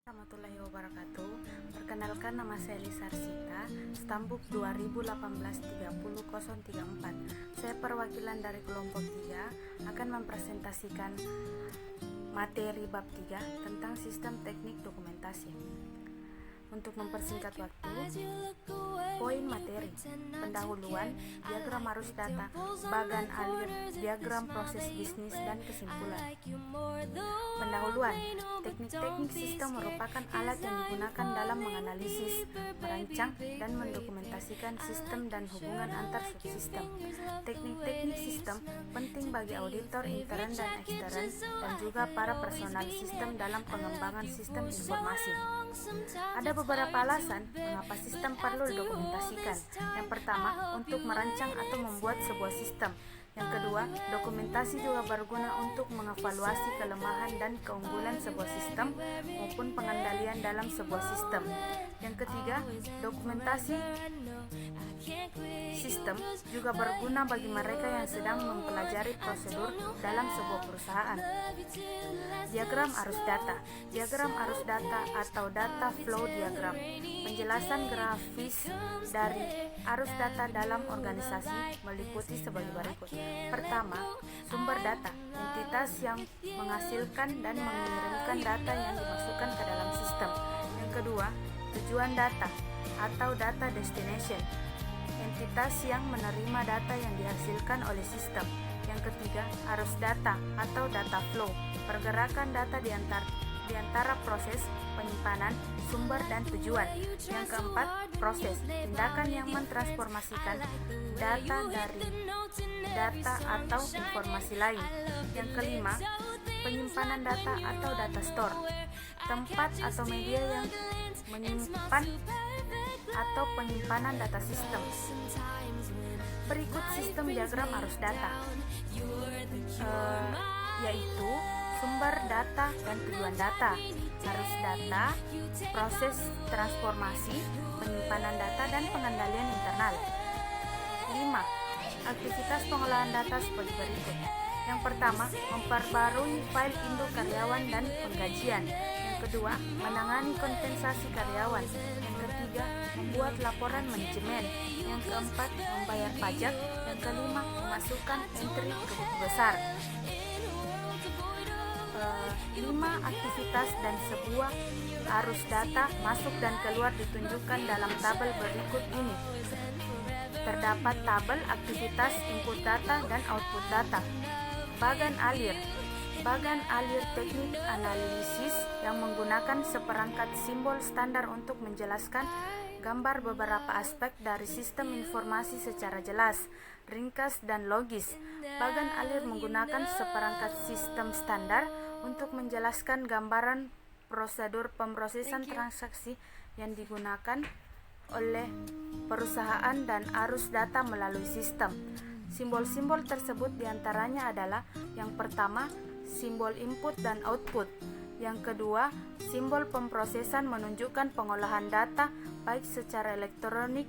Warahmatullahi wabarakatuh. Perkenalkan, nama saya Lisa Arsita, Stambuk 2018-30-034. Saya perwakilan dari kelompok 3 akan mempresentasikan materi bab 3 tentang sistem teknik dokumentasi. Untuk mempersingkat waktu, poin materi: pendahuluan, diagram arus data, bagan alir, diagram proses bisnis, dan kesimpulan. Pendahuluan: teknik-teknik sistem merupakan alat yang digunakan dalam menganalisis, merancang, dan mendokumentasikan sistem dan hubungan antar subsistem. Teknik-teknik sistem penting bagi auditor intern dan ekstern dan juga para personal sistem dalam pengembangan sistem informasi. Ada beberapa alasan mengapa sistem perlu didokumentasikan. Yang pertama, untuk merancang atau membuat sebuah sistem. Yang kedua, dokumentasi juga berguna untuk mengevaluasi kelemahan dan keunggulan sebuah sistem maupun pengendalian dalam sebuah sistem. Yang ketiga, dokumentasi sistem juga berguna bagi mereka yang sedang mempelajari prosedur dalam sebuah perusahaan. Diagram arus data. Diagram arus data atau data flow diagram. Penjelasan grafis dari arus data dalam organisasi meliputi sebagai berikut. Pertama, sumber data, entitas yang menghasilkan dan mengirimkan data yang dimasukkan ke dalam sistem. Yang kedua, tujuan data atau data destination, entitas yang menerima data yang dihasilkan oleh sistem. Yang ketiga, arus data atau data flow, pergerakan data di antara proses, penyimpanan, sumber, dan tujuan. Yang keempat, proses, tindakan yang mentransformasikan data dari data atau informasi lain. Yang kelima, penyimpanan data atau data store, tempat atau media yang menyimpan atau penyimpanan data sistem. Berikut sistem diagram arus data, yaitu sumber data dan tujuan data, arus data, proses transformasi, penyimpanan data, dan pengendalian internal. 5. Aktivitas pengolahan data seperti berikut. Yang pertama, memperbarui file induk karyawan dan penggajian. Yang kedua, menangani kompensasi karyawan. Yang ketiga, membuat laporan manajemen. Yang keempat, membayar pajak. Yang kelima, memasukkan entry ke buku besar. 5 aktivitas dan sebuah arus data masuk dan keluar ditunjukkan dalam tabel berikut ini. Terdapat tabel aktivitas input data dan output data. Bagan alir. Bagan alir teknik analisis yang menggunakan seperangkat simbol standar untuk menjelaskan gambar beberapa aspek dari sistem informasi secara jelas, ringkas, dan logis. Bagan alir menggunakan seperangkat sistem standar untuk menjelaskan gambaran prosedur pemrosesan transaksi yang digunakan oleh perusahaan dan arus data melalui sistem. Simbol-simbol tersebut diantaranya adalah: yang pertama, simbol input dan output. Yang kedua, simbol pemrosesan menunjukkan pengolahan data baik secara elektronik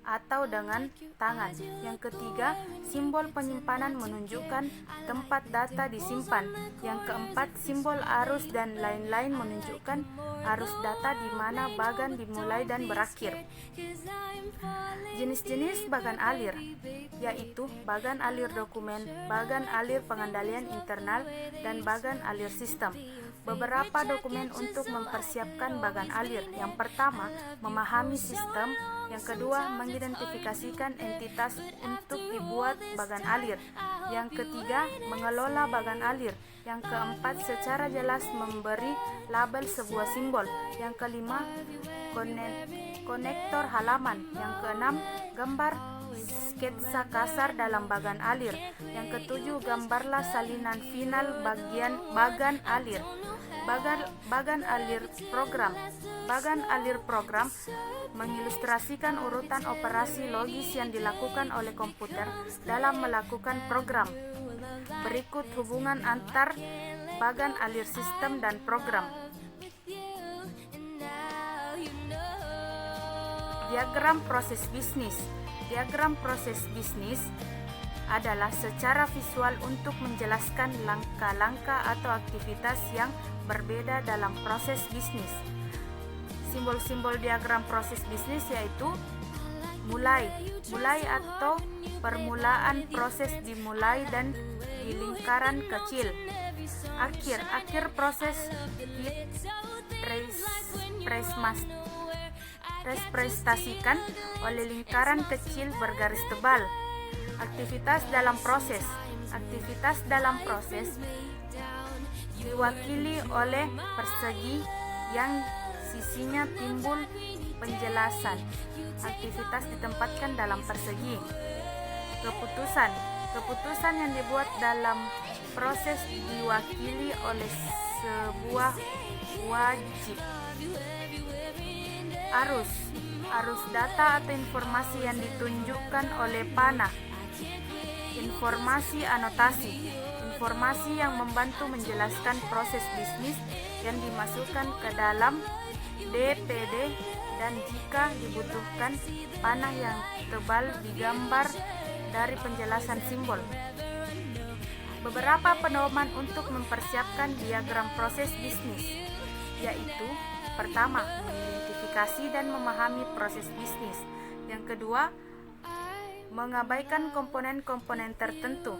atau dengan tangan. Yang ketiga, simbol penyimpanan menunjukkan tempat data disimpan. Yang keempat, simbol arus dan lain-lain menunjukkan arus data di mana bagan dimulai dan berakhir. Jenis-jenis bagan alir, yaitu bagan alir dokumen, bagan alir pengendalian internal, dan bagan alir sistem. Beberapa dokumen untuk mempersiapkan bagan alir. Yang pertama, memahami sistem. Yang kedua, mengidentifikasikan entitas untuk dibuat bagan alir. Yang ketiga, mengelola bagan alir. Yang keempat, secara jelas memberi label sebuah simbol. Yang kelima, konektor halaman. Yang keenam, gambar sketsa kasar dalam bagan alir. Yang ketujuh, gambarlah salinan final bagan alir. Bagan alir program. Bagan alir program mengilustrasikan urutan operasi logis yang dilakukan oleh komputer dalam melakukan program. Berikut hubungan antar bagan alir sistem dan program. Diagram proses bisnis. Diagram proses bisnis adalah secara visual untuk menjelaskan langkah-langkah atau aktivitas yang berbeda dalam proses bisnis. Simbol-simbol diagram proses bisnis yaitu mulai atau permulaan proses dimulai dan di lingkaran kecil. Akhir proses direpresentasikan oleh lingkaran kecil bergaris tebal. Aktivitas dalam proses diwakili oleh persegi yang sisinya timbul penjelasan. Aktivitas ditempatkan dalam persegi. Keputusan yang dibuat dalam proses diwakili oleh sebuah wajib. Arus data atau informasi yang ditunjukkan oleh panah. Informasi yang membantu menjelaskan proses bisnis yang dimasukkan ke dalam DPD, dan jika dibutuhkan panah yang tebal digambar dari penjelasan simbol. Beberapa pedoman untuk mempersiapkan diagram proses bisnis yaitu: pertama, mengidentifikasi dan memahami proses bisnis. Yang kedua, mengabaikan komponen-komponen tertentu.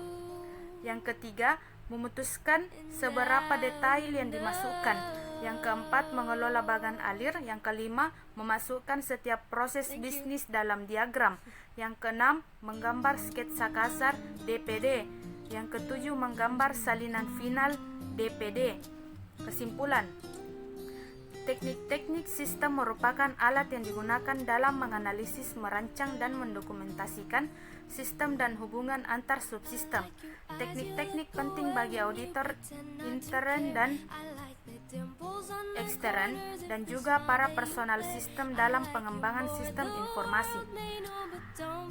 Yang ketiga, memutuskan seberapa detail yang dimasukkan. Yang keempat, mengelola bagan alir. Yang kelima, memasukkan setiap proses bisnis dalam diagram. Yang keenam, menggambar sketsa kasar DPD. Yang ketujuh, menggambar salinan final DPD. Kesimpulan: teknik-teknik sistem merupakan alat yang digunakan dalam menganalisis, merancang, dan mendokumentasikan sistem dan hubungan antar subsistem. Teknik-teknik penting bagi auditor intern dan ekstern, dan juga para personal sistem dalam pengembangan sistem informasi.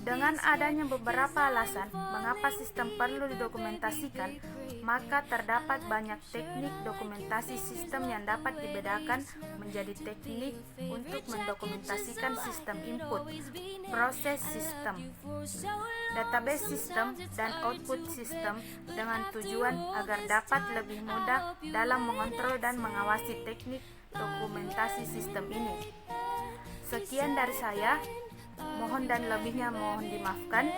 Dengan adanya beberapa alasan mengapa sistem perlu didokumentasikan, maka terdapat banyak teknik dokumentasi sistem yang dapat dibedakan menjadi teknik untuk mendokumentasikan sistem input, proses sistem, database sistem, dan output sistem dengan tujuan agar dapat lebih mudah dalam mengontrol dan mengawasi teknik dokumentasi sistem ini. Sekian dari saya. Mohon dan lebihnya mohon dimaafkan.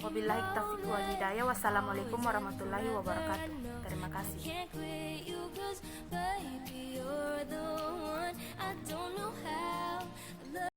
Wabillahi taufiq wal hidayah. Wassalamualaikum warahmatullahi wabarakatuh. Terima kasih.